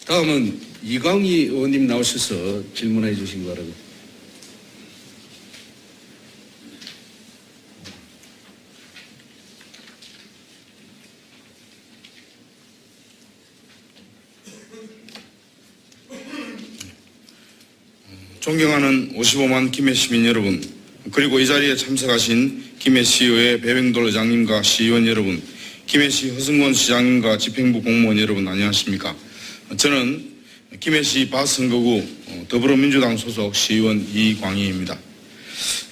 다음은 이광희 의원님 나오셔서 질문해 주시기 바랍니다. 존경하는 55만 김해 시민 여러분, 그리고 이 자리에 참석하신 김해시의회 배병돌 의장님과 시의원 여러분, 김해시 허승권 시장님과 집행부 공무원 여러분 안녕하십니까? 저는 김해시 바선거구 더불어민주당 소속 시의원 이광희입니다.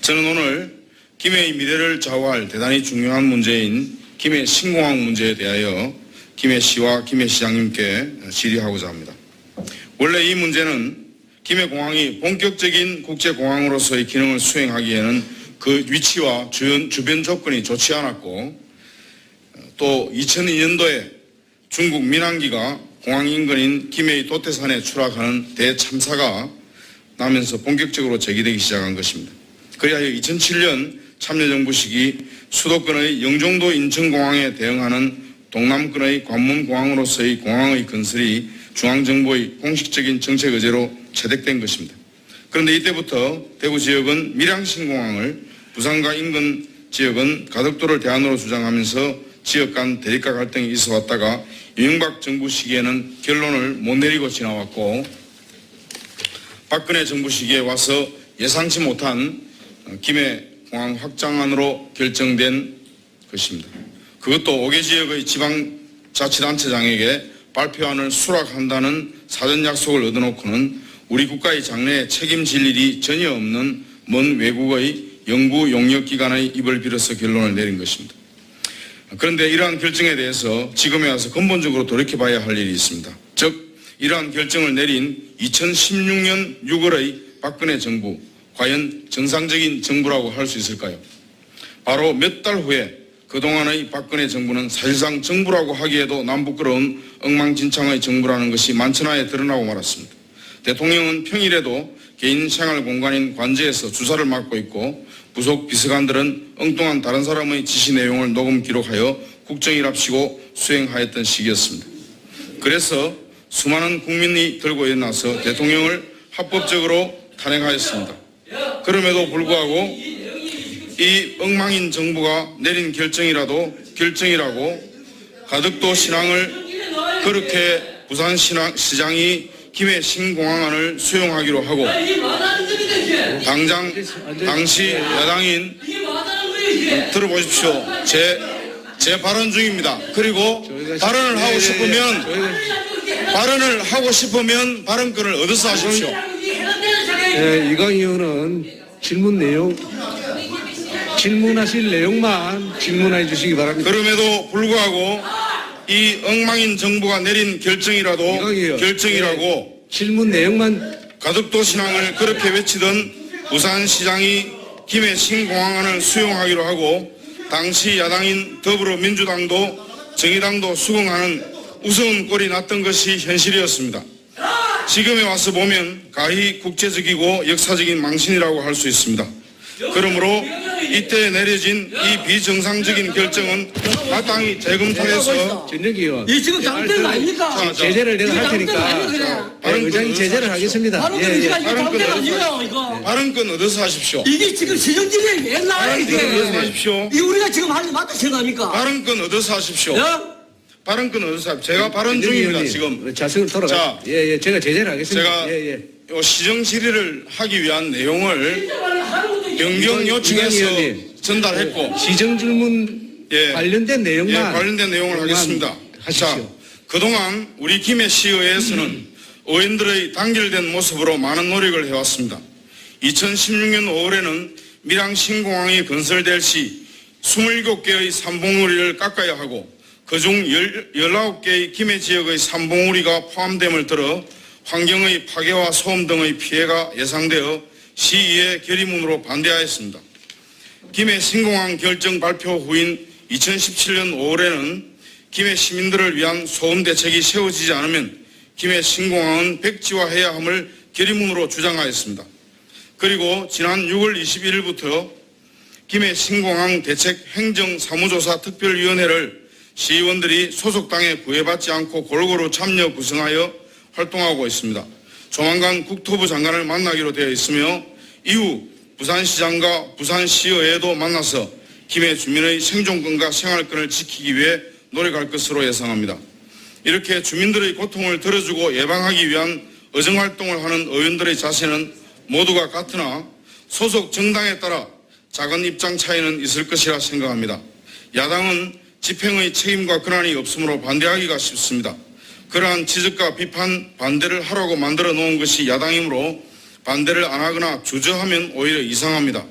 저는 오늘 김해의 미래를 좌우할 대단히 중요한 문제인 김해 신공항 문제에 대하여 김해시와 김해시장님께 질의하고자 합니다. 원래 이 문제는 김해공항이 본격적인 국제공항으로서의 기능을 수행하기에는 그 위치와 주변 조건이 좋지 않았고, 또 2002년도에 중국 민항기가 공항 인근인 김해의 도태산에 추락하는 대참사가 나면서 본격적으로 제기되기 시작한 것입니다. 그리하여 2007년 참여정부 시기 수도권의 영종도 인천공항에 대응하는 동남권의 관문공항으로서의 공항의 건설이 중앙정부의 공식적인 정책 의제로 채택된 것입니다. 그런데 이때부터 대구 지역은 밀양신공항을, 부산과 인근 지역은 가덕도를 대안으로 주장하면서 지역 간 대립과 갈등이 있어 왔다가 이명박 정부 시기에는 결론을 못 내리고 지나왔고, 박근혜 정부 시기에 와서 예상치 못한 김해공항 확장안으로 결정된 것입니다. 그것도 5개 지역의 지방자치단체장에게 발표안을 수락한다는 사전 약속을 얻어놓고는 우리 국가의 장래에 책임질 일이 전혀 없는 먼 외국의 연구 용역 기관의 입을 빌어서 결론을 내린 것입니다. 그런데 이러한 결정에 대해서 지금에 와서 근본적으로 돌이켜봐야 할 일이 있습니다. 즉 이러한 결정을 내린 2016년 6월의 박근혜 정부, 과연 정상적인 정부라고 할 수 있을까요? 바로 몇 달 후에 그동안의 박근혜 정부는 사실상 정부라고 하기에도 남부끄러운 엉망진창의 정부라는 것이 만천하에 드러나고 말았습니다. 대통령은 평일에도 개인 생활 공간인 관저에서 주사를 맞고 있고, 부속 비서관들은 엉뚱한 다른 사람의 지시 내용을 녹음 기록하여 국정이랍시고 수행하였던 시기였습니다. 그래서 수많은 국민이 들고 일어나서 대통령을 합법적으로 탄핵하였습니다. 그럼에도 불구하고 이 엉망인 정부가 내린 결정이라고 가덕도 신항을 그렇게 부산시장이 김해 신공항안을 수용하기로 하고, 당시 야당인 들어보십시오. 제 발언 중입니다. 그리고 발언을 하고 싶으면 발언권을 얻어서 하십시오. 이광희 의원은 질문하실 내용만 질문해 주시기 바랍니다. 그럼에도 불구하고 이 엉망인 정부가 내린 결정이라고 질문 내용만 가덕도 신항을 그렇게 외치던 부산시장이 김해 신공항안을 수용하기로 하고, 당시 야당인 더불어민주당도 정의당도 수긍하는 우스운 꼴이 났던 것이 현실이었습니다. 지금에 와서 보면 가히 국제적이고 역사적인 망신이라고 할 수 있습니다. 그러므로 이때 내려진 이 비정상적인 결정은 마땅히 재검토해서 전혁기 의원, 이 지금 잘못된 거 아닙니까? 제재를 내가 할 테니까 의장이 제재를 하겠습니다. 발언권 얻어서 하십시오. 이게 지금 시정질이 왜 나와요? 하십시오. 이 우리가 지금 하는 게 맞다 생각합니까? 발언권 얻어서 하십시오. 발언권 얻어서 하십시오. 제가 발언 전혁기 중입니다. 의원님, 지금 자승을 돌아가. 제가 제재를 하겠습니다. 제가 요 시정 질의를 하기 위한 내용을 변경 요청해서 전달했고, 시정 질문 관련된 내용만 관련된 내용을 하겠습니다. 하십시오. 자, 그동안 우리 김해시의회에서는 의원들의 단결된 모습으로 많은 노력을 해왔습니다. 2016년 5월에는 밀양 신공항이 건설될 시 27개의 삼봉우리를 깎아야 하고, 그중 19개의 김해 지역의 삼봉우리가 포함됨을 들어 환경의 파괴와 소음 등의 피해가 예상되어 시의회 결의문으로 반대하였습니다. 김해 신공항 결정 발표 후인 2017년 5월에는 김해 시민들을 위한 소음 대책이 세워지지 않으면 김해 신공항은 백지화해야 함을 결의문으로 주장하였습니다. 그리고 지난 6월 21일부터 김해 신공항 대책 행정사무조사 특별위원회를 시의원들이 소속당에 구애받지 않고 골고루 참여 구성하여 활동하고 있습니다. 조만간 국토부 장관을 만나기로 되어 있으며 이후 부산시장과 부산시의회도 만나서 김해 주민의 생존권과 생활권을 지키기 위해 노력할 것으로 예상합니다. 이렇게 주민들의 고통을 덜어주고 예방하기 위한 의정활동을 하는 의원들의 자세는 모두가 같으나 소속 정당에 따라 작은 입장 차이는 있을 것이라 생각합니다. 야당은 집행의 책임과 권한이 없으므로 반대하기가 쉽습니다. 그러한 지적과 비판, 반대를 하라고 만들어 놓은 것이 야당이므로 반대를 안 하거나 주저하면 오히려 이상합니다.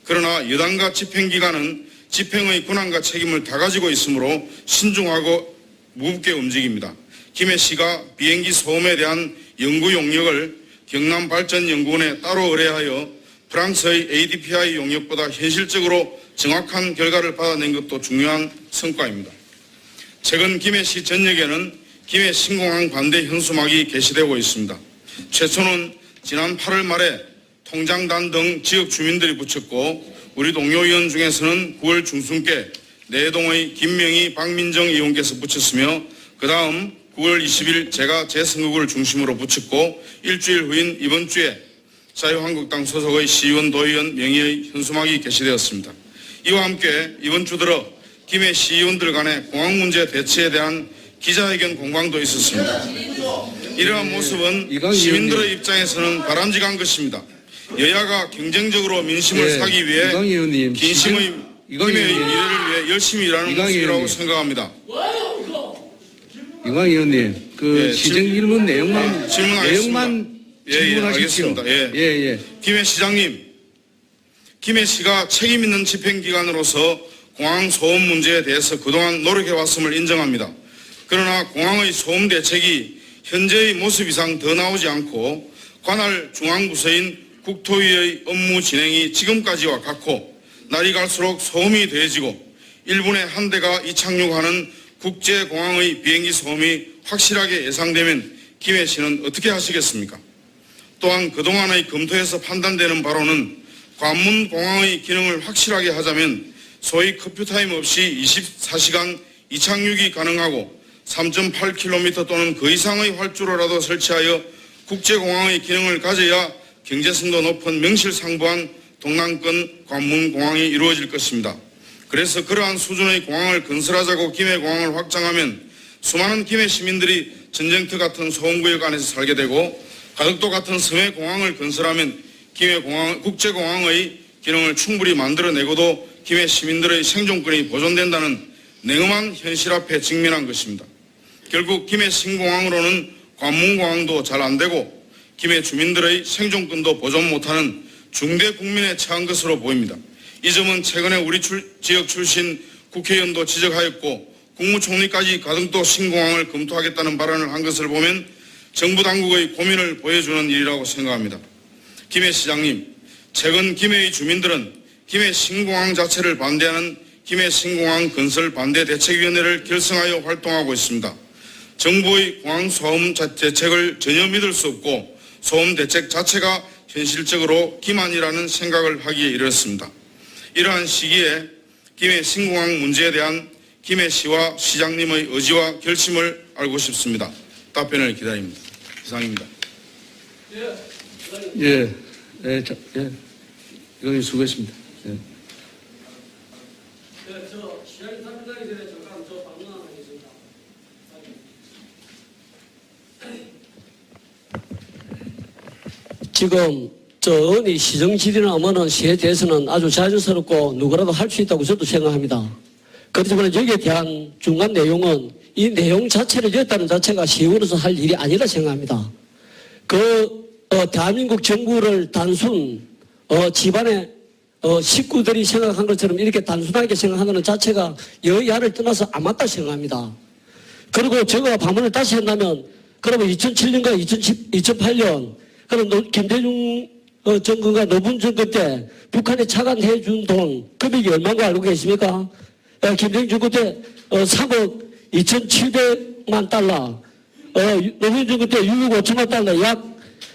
그러나 여당과 집행기관은 집행의 권한과 책임을 다 가지고 있으므로 신중하고 무겁게 움직입니다. 김해시가 비행기 소음에 대한 연구 용역을 경남발전연구원에 따로 의뢰하여 프랑스의 ADPI 용역보다 현실적으로 정확한 결과를 받아낸 것도 중요한 성과입니다. 최근 김해시 전역에는 김해 신공항 반대 현수막이 게시되고 있습니다. 최초는 지난 8월 말에 통장단 등 지역 주민들이 붙였고 우리 동료 의원 중에서는 9월 중순께 내동의 김명희, 박민정 의원께서 붙였으며 그 다음 9월 20일 제가 제 선거구를 중심으로 붙였고 일주일 후인 이번 주에 자유한국당 소속의 시의원, 도의원 명의의 현수막이 게시되었습니다. 이와 함께 이번 주 들어 김해 시의원들 간의 공항 문제 대처에 대한 기자회견 공방도 있었습니다. 이러한 모습은 시민들의 입장에서는 바람직한 것입니다. 여야가 경쟁적으로 민심을 사기 위해 김해의 미래를 위해 열심히 일하는 모습이라고 생각합니다. 이광 의원님, 시정 질문 내용만 질문하십시오. 알겠습니다. 김해 시장님, 김해시가 책임 있는 집행기관으로서 공항 소음 문제에 대해서 그동안 노력해왔음을 인정합니다. 그러나 공항의 소음 대책이 현재의 모습 이상 더 나오지 않고 관할 중앙부서인 국토위의 업무 진행이 지금까지와 같고 날이 갈수록 소음이 더해지고 일본의 한 대가 이착륙하는 국제공항의 비행기 소음이 확실하게 예상되면 김해시는 어떻게 하시겠습니까? 또한 그동안의 검토에서 판단되는 바로는 관문공항의 기능을 확실하게 하자면 소위 커퓨타임 없이 24시간 이착륙이 가능하고 3.8km 또는 그 이상의 활주로라도 설치하여 국제공항의 기능을 가져야 경제성도 높은 명실상부한 동남권 관문공항이 이루어질 것입니다. 그래서 그러한 수준의 공항을 건설하자고 김해공항을 확장하면 수많은 김해 시민들이 전쟁터 같은 소음구역 안에서 살게 되고 가덕도 같은 섬해공항을 건설하면 김해공항, 국제공항의 기능을 충분히 만들어내고도 김해 시민들의 생존권이 보존된다는 냉엄한 현실 앞에 직면한 것입니다. 결국 김해 신공항으로는 관문공항도 잘 안되고 김해 주민들의 생존권도 보존 못하는 중대 국민에 처한 것으로 보입니다. 이 점은 최근에 우리 지역 출신 국회의원도 지적하였고 국무총리까지 가덕도 신공항을 검토하겠다는 발언을 한 것을 보면 정부 당국의 고민을 보여주는 일이라고 생각합니다. 김해 시장님, 최근 김해의 주민들은 김해 신공항 자체를 반대하는 김해 신공항 건설 반대 대책위원회를 결성하여 활동하고 있습니다. 정부의 공항 소음 대책을 전혀 믿을 수 없고 소음 대책 자체가 현실적으로 기만이라는 생각을 하기에 이르렀습니다. 이러한 시기에 김해 신공항 문제에 대한 김해시와 시장님의 의지와 결심을 알고 싶습니다. 답변을 기다립니다. 이상입니다. 이거 수고했습니다. 시장님 답변하기 전에 잠깐 방문하겠습니다. 지금 어느 시정질이나 뭐는 시에 대해서는 아주 자연스럽고 누구라도 할 수 있다고 저도 생각합니다. 그렇지만 여기에 대한 중간 내용은 이 내용 자체를 였다는 자체가 시의원으로서 할 일이 아니라 생각합니다. 대한민국 정부를 단순 집안의 식구들이 생각한 것처럼 이렇게 단순하게 생각하는 자체가 여야를 떠나서 안 맞다 생각합니다. 그리고 제가 방문을 다시 한다면 그러면 2007년과 2008년 그럼 김대중 정권과 노무현 정권 때 북한에 차관해 준 돈 금액이 얼마인 거 알고 계십니까? 김대중 정권 때 3억 2,700만 달러, 노무현 정권 때 6억 5천만 달러, 약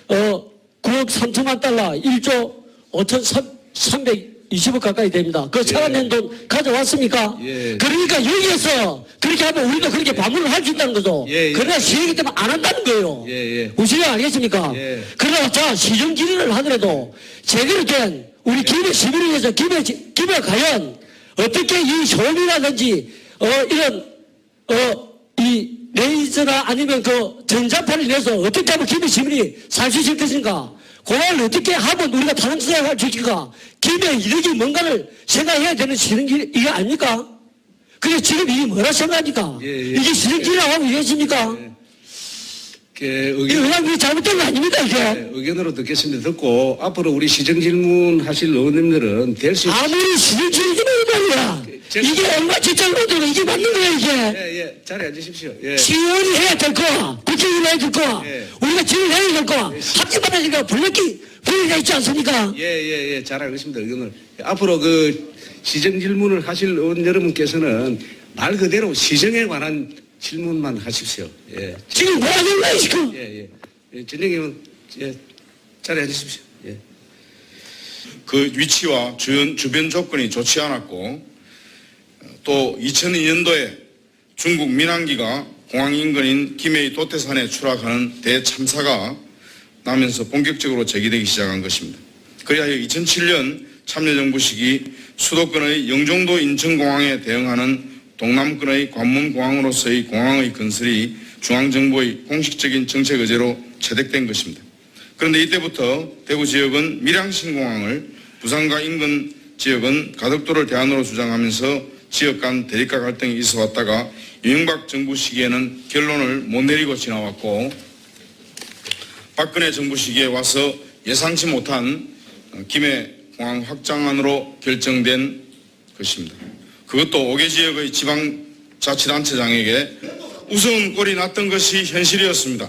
9억 3천만 달러, 1조 5,320억 가까이 됩니다. 그 차관된 돈 가져왔습니까? 그러니까 여기에서 그렇게 하면 우리도 그렇게 반문을 할 수 있다는 거죠. 그러나 시행이기 때문에 안 한다는 거예요. 예. 무슨 알겠습니까? 예. 그러나 자 시정 질의를 하더라도 제대로 된 우리 김해 시민을 위해서 김해 과연 어떻게 이 소음이라든지 이런 이 레이저나 아니면 그 전자파를 내서 어떻게 하면 김해 시민이 살 수 있을 것인가? 그걸 어떻게 하면 우리가 타당성을 줄 것인가? 김해 이력이 뭔가를 생각해야 되는 시정질 이게 아닙니까? 그게 지금 이게 뭐라 생각합니까? 예, 예. 이게 시정질이라고 하면 이겠습니까? 이게 그냥 이게 잘못된 거 아닙니다 이게. 의견으로 듣겠습니다. 듣고 앞으로 우리 시정 질문하실 의원님들은 될 수 있... 아무리 시정질이면 말이야. 이게 얼마 직장으로 들어 이게 맞는 거야 이게. 예. 자리에 앉으십시오. 예. 시의원이 해야 될 거야. 국회의원이 해야 될 거야. 예. 우리가 질의해야 될 거야. 합의만 하니까 분리가 있지 않습니까? 예. 잘 알겠습니다. 의견을. 앞으로 그 시정 질문을 하실 의원 여러분께서는 말 그대로 시정에 관한 질문만 하십시오. 예. 지금 뭐 하는 거야 지금? 예. 진영이 의원, 자리에 앉으십시오. 예. 그 위치와 주변 조건이 좋지 않았고 또 2002년도에 중국 민항기가 공항 인근인 김해의 도태산에 추락하는 대참사가 나면서 본격적으로 제기되기 시작한 것입니다. 그리하여 2007년 참여정부 시기 수도권의 영종도 인천공항에 대응하는 동남권의 관문공항으로서의 공항의 건설이 중앙정부의 공식적인 정책 의제로 채택된 것입니다. 그런데 이때부터 대구 지역은 밀양신공항을, 부산과 인근 지역은 가덕도를 대안으로 주장하면서 지역 간 대립과 갈등이 있어 왔다가 이명박 정부 시기에는 결론을 못 내리고 지나왔고 박근혜 정부 시기에 와서 예상치 못한 김해공항 확장안으로 결정된 것입니다. 그것도 5개 지역의 지방자치단체장에게 우스운 꼴이 났던 것이 현실이었습니다.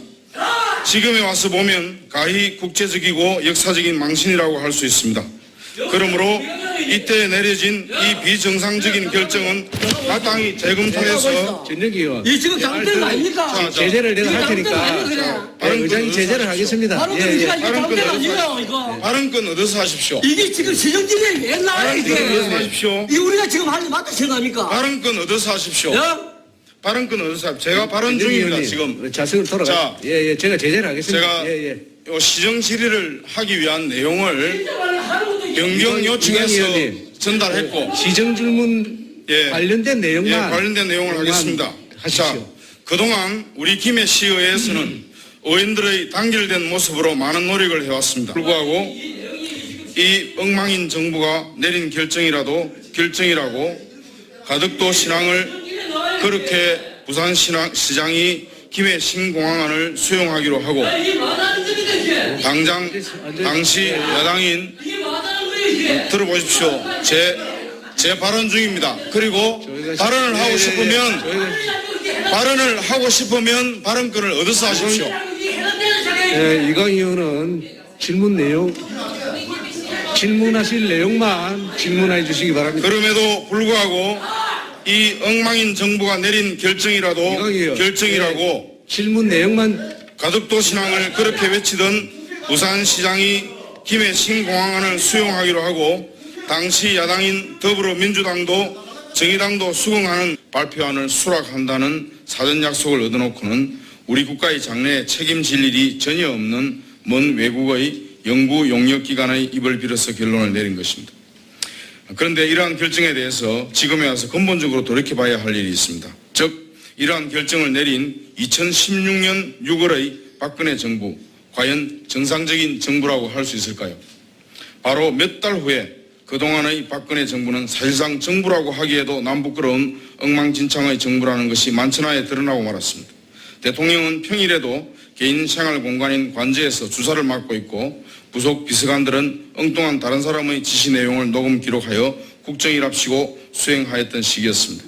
지금에 와서 보면 가히 국제적이고 역사적인 망신이라고 할 수 있습니다. 그러므로 이때 내려진 이 비정상적인 결정은 마땅히 재검토해서 진영이 의원. 이 지금 잘못된 거 아닙니까? 제재를 내가 할 테니까 의장님 제재를 하겠습니다. 잘못된 거 아니에요 이거. 발언권 얻어서 하십시오. 이게 지금 시정질이 왜 나와요 얻어서 이게? 하십시오. 이 우리가 지금 하는 게 맞다 생각합니까? 발언권 얻어서 하십시오. 야? 발언권 얻어서 하십시오. 제가 발언 중입니다 지금. 자석을 돌아가. 자, 제가 제재를 하겠습니다. 제가 요 시정 질의를 하기 위한 내용을 변경 요청해서 의원님. 전달했고 시정 질문 관련된 내용만 관련된 내용을 하겠습니다. 하십시오. 자, 그동안 우리 김해시의회에서는 의원들의 단결된 모습으로 많은 노력을 해왔습니다. 불구하고 이 엉망인 정부가 내린 결정이라고 가덕도 신항을 그렇게 부산시장이 김해 신공항안을 수용하기로 하고 당시 야당인 들어보십시오. 제 발언 중입니다. 그리고 발언을 하고 싶으면 발언권을 얻어서 하십시오. 이광 의원은 질문하실 내용만 질문해 주시기 바랍니다. 그럼에도 불구하고 이 엉망인 정부가 내린 결정이라고 질문 내용만 가덕도 신항을 그렇게 외치던 부산시장이 김해 신공항안을 수용하기로 하고 당시 야당인 더불어민주당도 정의당도 수긍하는 발표안을 수락한다는 사전 약속을 얻어놓고는 우리 국가의 장래에 책임질 일이 전혀 없는 먼 외국의 연구 용역기관의 입을 빌어서 결론을 내린 것입니다. 그런데 이러한 결정에 대해서 지금에 와서 근본적으로 돌이켜봐야 할 일이 있습니다. 즉 이러한 결정을 내린 2016년 6월의 박근혜 정부 과연 정상적인 정부라고 할 수 있을까요? 바로 몇 달 후에 그동안의 박근혜 정부는 사실상 정부라고 하기에도 남부끄러운 엉망진창의 정부라는 것이 만천하에 드러나고 말았습니다. 대통령은 평일에도 개인 생활 공간인 관저에서 주사를 맞고 있고 부속 비서관들은 엉뚱한 다른 사람의 지시 내용을 녹음 기록하여 국정이랍시고 수행하였던 시기였습니다.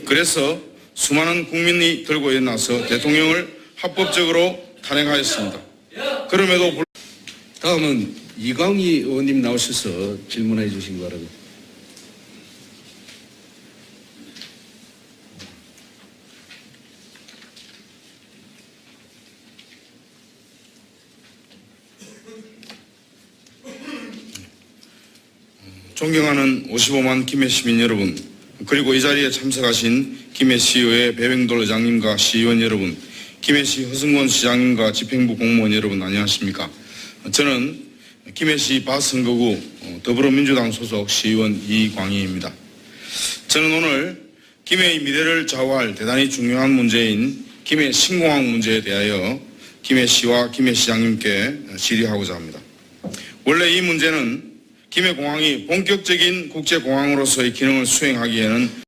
그래서 수많은 국민이 들고 일어나서 대통령을 합법적으로 탄핵하였습니다. 그럼에도 다음은 이광희 의원님 나오셔서 질문해 주시기 바랍니다. 존경하는 55만 김해 시민 여러분, 그리고 이 자리에 참석하신 김해 시의회 배병돌 의장님과 시의원 여러분, 김해시 허승권 시장님과 집행부 공무원 여러분 안녕하십니까? 저는 김해시 바선거구 더불어민주당 소속 시의원 이광희입니다. 저는 오늘 김해의 미래를 좌우할 대단히 중요한 문제인 김해 신공항 문제에 대하여 김해시와 김해시장님께 질의하고자 합니다. 원래 이 문제는 김해공항이 본격적인 국제공항으로서의 기능을 수행하기에는